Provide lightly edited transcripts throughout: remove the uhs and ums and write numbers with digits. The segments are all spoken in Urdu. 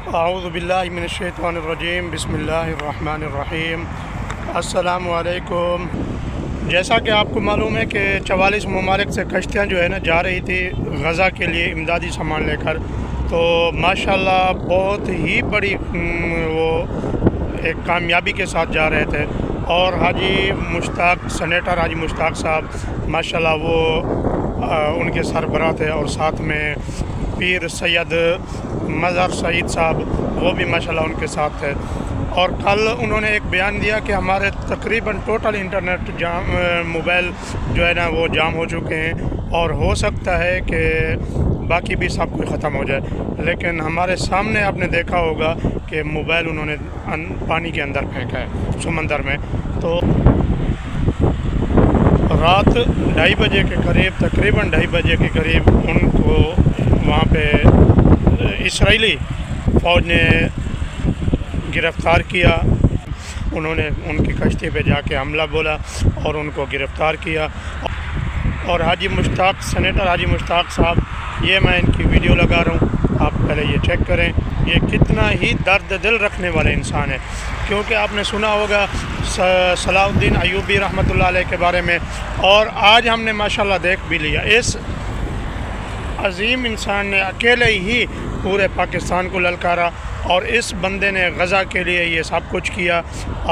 اعوذ باللہ من الشیطان الرجیم بسم اللہ الرحمن الرحیم۔ السلام علیکم۔ جیسا کہ آپ کو معلوم ہے کہ 44 ممالک سے کشتیاں جو ہے نا جا رہی تھی غزہ کے لیے امدادی سامان لے کر، تو ماشاءاللہ بہت ہی بڑی وہ ایک کامیابی کے ساتھ جا رہے تھے، اور حاجی مشتاق سینیٹر حاجی مشتاق صاحب ماشاءاللہ وہ ان کے سربراہ تھے، اور ساتھ میں پیر سید مظہر سعید صاحب وہ بھی ماشاءاللہ ان کے ساتھ تھے۔ اور کل انہوں نے ایک بیان دیا کہ ہمارے تقریباً ٹوٹل انٹرنیٹ موبائل جو ہے نا وہ جام ہو چکے ہیں، اور ہو سکتا ہے کہ باقی بھی سب کچھ ختم ہو جائے، لیکن ہمارے سامنے آپ نے دیکھا ہوگا کہ موبائل انہوں نے پانی کے اندر پھینکا ہے سمندر میں۔ تو رات 2:30 بجے کے قریب تقریباً 2:30 بجے کے قریب ان کو وہاں پہ اسرائیلی فوج نے گرفتار کیا۔ انہوں نے ان کی کشتی پہ جا کے حملہ بولا اور ان کو گرفتار کیا۔ اور حاجی مشتاق سینیٹر حاجی مشتاق صاحب، یہ میں ان کی ویڈیو لگا رہا ہوں، آپ پہلے یہ چیک کریں، یہ کتنا ہی درد دل رکھنے والے انسان ہے، کیونکہ آپ نے سنا ہوگا صلاح الدین ایوبی رحمۃ اللہ علیہ کے بارے میں، اور آج ہم نے ماشاءاللہ دیکھ بھی لیا اس عظیم انسان نے اکیلے ہی پورے پاکستان کو للکارا، اور اس بندے نے غزہ کے لیے یہ سب کچھ کیا۔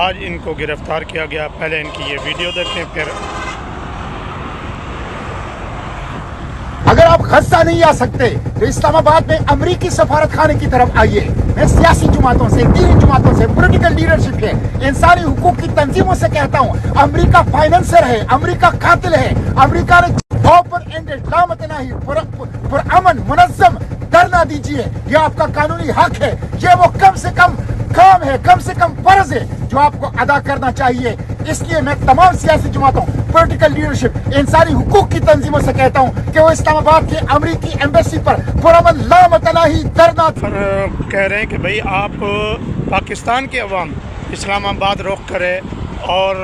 آج ان کو گرفتار کیا گیا۔ پہلے ان کی یہ ویڈیو دیکھیں پھر۔ اگر آپ غزہ نہیں آ سکتے تو اسلام آباد میں امریکی سفارت خانے کی طرف آئیے۔ میں سیاسی جماعتوں سے، دینی جماعتوں سے، پولیٹیکل لیڈرشپ ہے، انسانی حقوق کی تنظیموں سے کہتا ہوں، امریکہ فائننسر ہے، امریکہ قاتل ہے، امریکہ نے اوپن اینڈڈ لامتناہی پرامن منظم دھرنا دیجیے، یہ آپ کا قانونی حق ہے، یہ وہ کم سے کم کام ہے، کم سے کم فرض ہے جو آپ کو ادا کرنا چاہیے۔ اس لیے میں تمام سیاسی جماعتوں، پولیٹیکل لیڈرشپ، انسانی حقوق کی تنظیموں سے کہتا ہوں کہ وہ اسلام آباد کے امریکی ایمبیسی پر پرامن لامتناہی دھرنا کہہ رہے ہیں کہ بھئی آپ پاکستان کے عوام اسلام آباد رخ کرے اور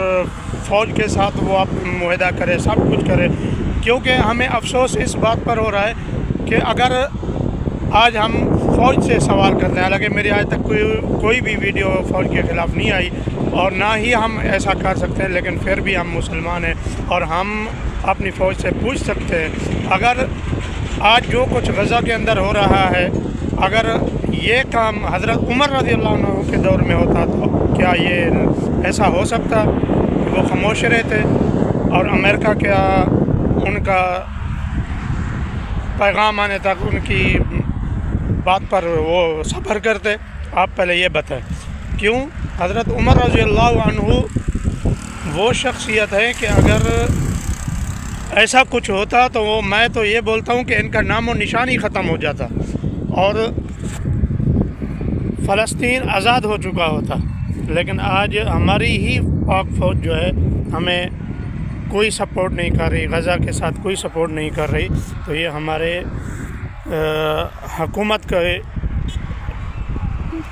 فوج کے ساتھ وہ آپ معاہدہ کرے، سب کچھ کرے، کیونکہ ہمیں افسوس اس بات پر ہو رہا ہے کہ اگر آج ہم فوج سے سوال کرتے ہیں، حالانکہ میری آج تک کوئی بھی ویڈیو فوج کے خلاف نہیں آئی، اور نہ ہی ہم ایسا کر سکتے ہیں، لیکن پھر بھی ہم مسلمان ہیں اور ہم اپنی فوج سے پوچھ سکتے ہیں، اگر آج جو کچھ غزہ کے اندر ہو رہا ہے، اگر یہ کام حضرت عمر رضی اللہ عنہ کے دور میں ہوتا تو کیا یہ ایسا ہو سکتا کہ وہ خاموش رہتے، اور امریکہ کیا ان کا پیغام آنے تک ان کی بات پر وہ صبر کرتے؟ آپ پہلے یہ بتائیں کیوں؟ حضرت عمر رضی اللہ عنہ وہ شخصیت ہے کہ اگر ایسا کچھ ہوتا تو وہ، میں تو یہ بولتا ہوں کہ ان کا نام و نشان ہی ختم ہو جاتا اور فلسطین آزاد ہو چکا ہوتا، لیکن آج ہماری ہی پاک فوج جو ہے ہمیں کوئی سپورٹ نہیں کر رہی، غزہ کے ساتھ کوئی سپورٹ نہیں کر رہی، تو یہ ہمارے حکومت کا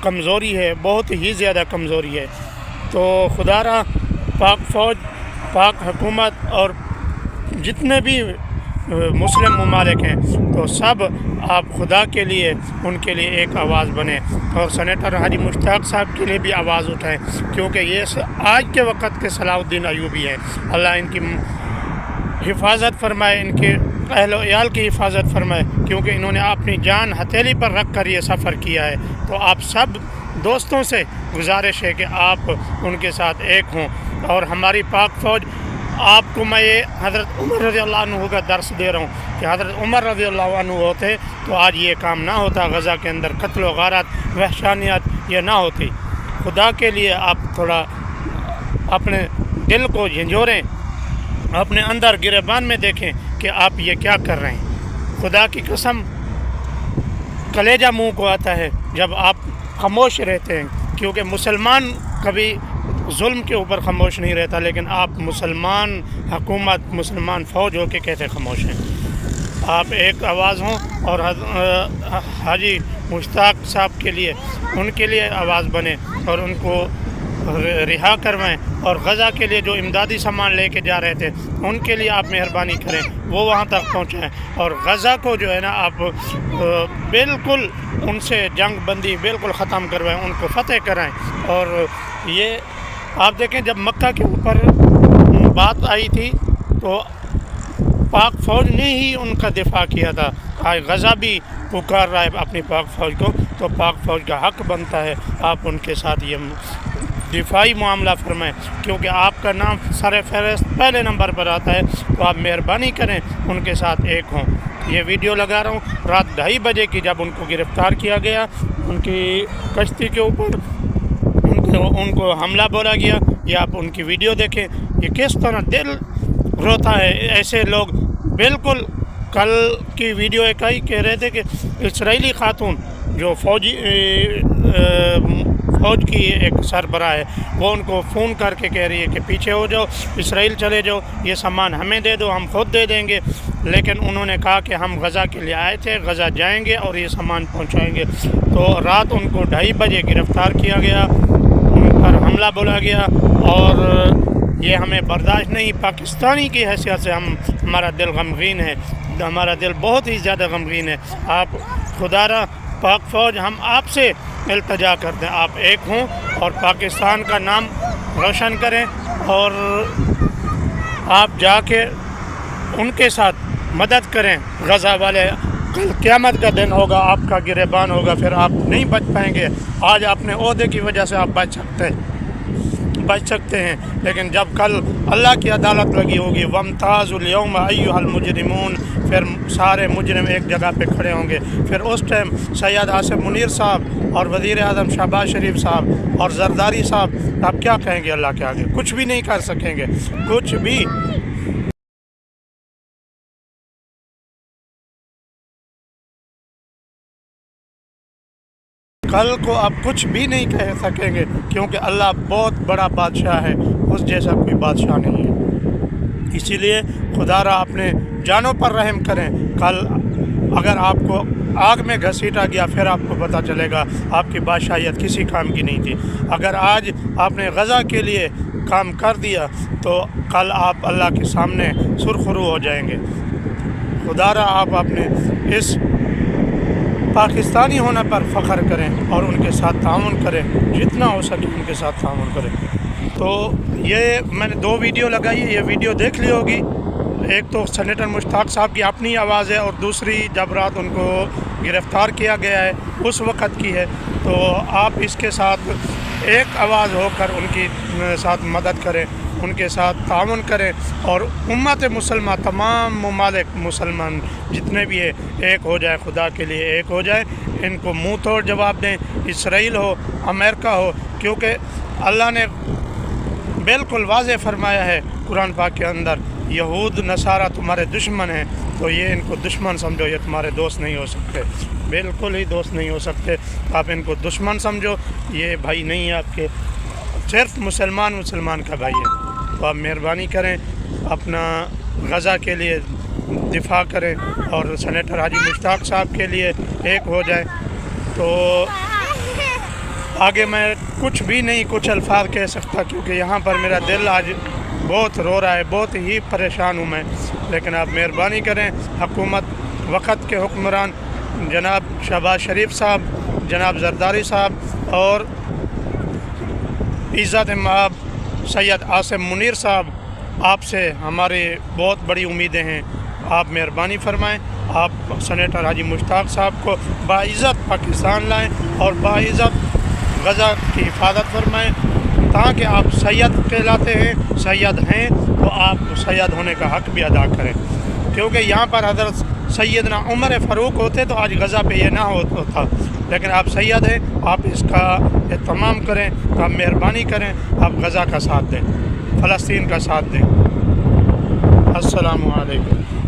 کمزوری ہے، بہت ہی زیادہ کمزوری ہے۔ تو خدا را پاک فوج، پاک حکومت اور جتنے بھی مسلم ممالک ہیں تو سب آپ خدا کے لیے ان کے لیے ایک آواز بنے، اور سینیٹر حاجی مشتاق صاحب کے لیے بھی آواز اٹھائیں، کیونکہ یہ آج کے وقت کے صلاح الدین ایوبی ہیں۔ اللہ ان کی حفاظت فرمائے، ان کے اہل و عیال کی حفاظت فرمائے، کیونکہ انہوں نے اپنی جان ہتھیلی پر رکھ کر یہ سفر کیا ہے۔ تو آپ سب دوستوں سے گزارش ہے کہ آپ ان کے ساتھ ایک ہوں، اور ہماری پاک فوج، آپ کو میں یہ حضرت عمر رضی اللہ عنہ کا درس دے رہا ہوں کہ حضرت عمر رضی اللہ عنہ ہوتے تو آج یہ کام نہ ہوتا، غزہ کے اندر قتل و غارت، وحشانیت یہ نہ ہوتی۔ خدا کے لیے آپ تھوڑا اپنے دل کو جھنجھوڑیں، اپنے اندر گریبان میں دیکھیں کہ آپ یہ کیا کر رہے ہیں۔ خدا کی قسم کلیجہ منہ کو آتا ہے جب آپ خاموش رہتے ہیں، کیونکہ مسلمان کبھی ظلم کے اوپر خاموش نہیں رہتا، لیکن آپ مسلمان حکومت، مسلمان فوج ہو کے کیسے خاموش ہیں؟ آپ ایک آواز ہوں، اور حاجی مشتاق صاحب کے لیے، ان کے لیے آواز بنے، اور ان کو رہا کروائیں، اور غزہ کے لیے جو امدادی سامان لے کے جا رہے تھے ان کے لیے آپ مہربانی کریں، وہ وہاں تک پہنچائیں، اور غزہ کو جو ہے نا آپ بالکل ان سے جنگ بندی بالکل ختم کروائیں، ان کو فتح کرائیں۔ اور یہ آپ دیکھیں جب مکہ کے اوپر بات آئی تھی تو پاک فوج نے ہی ان کا دفاع کیا تھا، آج غزہ بھی پکار رہا ہے اپنی پاک فوج کو، تو پاک فوج کا حق بنتا ہے آپ ان کے ساتھ یہ دفاعی معاملہ فرمائیں، کیونکہ آپ کا نام سر فہرست پہلے نمبر پر آتا ہے، تو آپ مہربانی کریں ان کے ساتھ ایک ہوں۔ یہ ویڈیو لگا رہا ہوں رات 2:30 بجے کی، جب ان کو گرفتار کیا گیا، ان کی کشتی کے اوپر ان کو حملہ بولا گیا، یہ آپ ان کی ویڈیو دیکھیں، یہ کس طرح دل روتا ہے۔ ایسے لوگ بالکل کل کی ویڈیو ایک آئی کہہ رہے تھے کہ اسرائیلی خاتون جو فوج کی ایک سربراہ ہے، وہ ان کو فون کر کے کہہ رہی ہے کہ پیچھے ہو جاؤ، اسرائیل چلے جاؤ، یہ سامان ہمیں دے دو، ہم خود دے دیں گے، لیکن انہوں نے کہا کہ ہم غزہ کے لیے آئے تھے، غزہ جائیں گے اور یہ سامان پہنچائیں گے۔ تو رات ان کو 2:30 بجے گرفتار کیا گیا، ان پر حملہ بولا گیا، اور یہ ہمیں برداشت نہیں، پاکستانی کی حیثیت سے ہمارا دل غمگین ہے، ہمارا دل بہت ہی زیادہ غمگین ہے۔ آپ خدا را پاک فوج ہم آپ سے التجا کرتے ہیں، آپ ایک ہوں اور پاکستان کا نام روشن کریں، اور آپ جا کے ان کے ساتھ مدد کریں۔ غزہ والے کل قیامت کا دن ہوگا، آپ کا گریبان ہوگا، پھر آپ نہیں بچ پائیں گے۔ آج اپنے عہدے کی وجہ سے آپ بچ سکتے ہیں، لیکن جب کل اللہ کی عدالت لگی ہوگی، وَامْتَازُوا الْيَوْمَ أَيُّهَا الْمُجْرِمُونَ، پھر سارے مجرم ایک جگہ پہ کھڑے ہوں گے، پھر اس ٹائم سید آصف منیر صاحب اور وزیر اعظم شہباز شریف صاحب اور زرداری صاحب آپ کیا کہیں گے اللہ کے آگے؟ کچھ بھی نہیں کر سکیں گے، کچھ بھی۔ کل کو آپ کچھ بھی نہیں کہہ سکیں گے، کیونکہ اللہ بہت بڑا بادشاہ ہے، اس جیسا کوئی بادشاہ نہیں ہے۔ اسی لیے خدا را اپنے جانوں پر رحم کریں۔ کل اگر آپ کو آگ میں گھسیٹا گیا، پھر آپ کو پتہ چلے گا آپ کی بادشاہیت کسی کام کی نہیں تھی۔ اگر آج آپ نے غزہ کے لیے کام کر دیا تو کل آپ اللہ کے سامنے سرخرو ہو جائیں گے۔ خدا را آپ اپنے اس پاکستانی ہونے پر فخر کریں اور ان کے ساتھ تعاون کریں، جتنا ہو سکے ان کے ساتھ تعاون کریں۔ تو یہ میں نے 2 ویڈیو لگائی ہے، یہ ویڈیو دیکھ لی ہوگی۔ ایک تو سینیٹر مشتاق صاحب کی اپنی آواز ہے، اور دوسری جب رات ان کو گرفتار کیا گیا ہے اس وقت کی ہے۔ تو آپ اس کے ساتھ ایک آواز ہو کر ان کی ساتھ مدد کریں، ان کے ساتھ تعاون کریں، اور امت مسلمہ تمام ممالک مسلمان جتنے بھی ہیں ایک ہو جائے، خدا کے لیے ایک ہو جائے، ان کو منہ توڑ جواب دیں، اسرائیل ہو امریکہ ہو، کیونکہ اللہ نے بالکل واضح فرمایا ہے قرآن پاک کے اندر، یہود نصارہ تمہارے دشمن ہیں، تو یہ ان کو دشمن سمجھو، یہ تمہارے دوست نہیں ہو سکتے، بالکل ہی دوست نہیں ہو سکتے۔ آپ ان کو دشمن سمجھو، یہ بھائی نہیں ہے آپ کے، صرف مسلمان کا بھائی ہے۔ تو آپ مہربانی کریں، اپنا غزہ کے لیے دفاع کریں، اور سینیٹر حاجی مشتاق صاحب کے لیے ایک ہو جائیں۔ تو آگے میں کچھ بھی نہیں، کچھ الفاظ کہہ سکتا، کیونکہ یہاں پر میرا دل آج بہت رو رہا ہے، بہت ہی پریشان ہوں میں۔ لیکن آپ مہربانی کریں، حکومت وقت کے حکمران جناب شہباز شریف صاحب، جناب زرداری صاحب اور عزت مآب سید آصف منیر صاحب، آپ سے ہماری بہت بڑی امیدیں ہیں، آپ مہربانی فرمائیں، آپ سینیٹر حاجی مشتاق صاحب کو باعزت پاکستان لائیں اور باعزت غزہ کی حفاظت فرمائیں، تاکہ آپ سید کہلاتے ہیں، سید ہیں، تو آپ سید ہونے کا حق بھی ادا کریں، کیونکہ یہاں پر حضرت سیدنا عمر فاروق ہوتے تو آج غزہ پہ یہ نہ ہوتا، لیکن آپ سید ہیں، آپ اس کا اہتمام کریں، آپ مہربانی کریں، آپ غزہ کا ساتھ دیں، فلسطین کا ساتھ دیں۔ السلام علیکم۔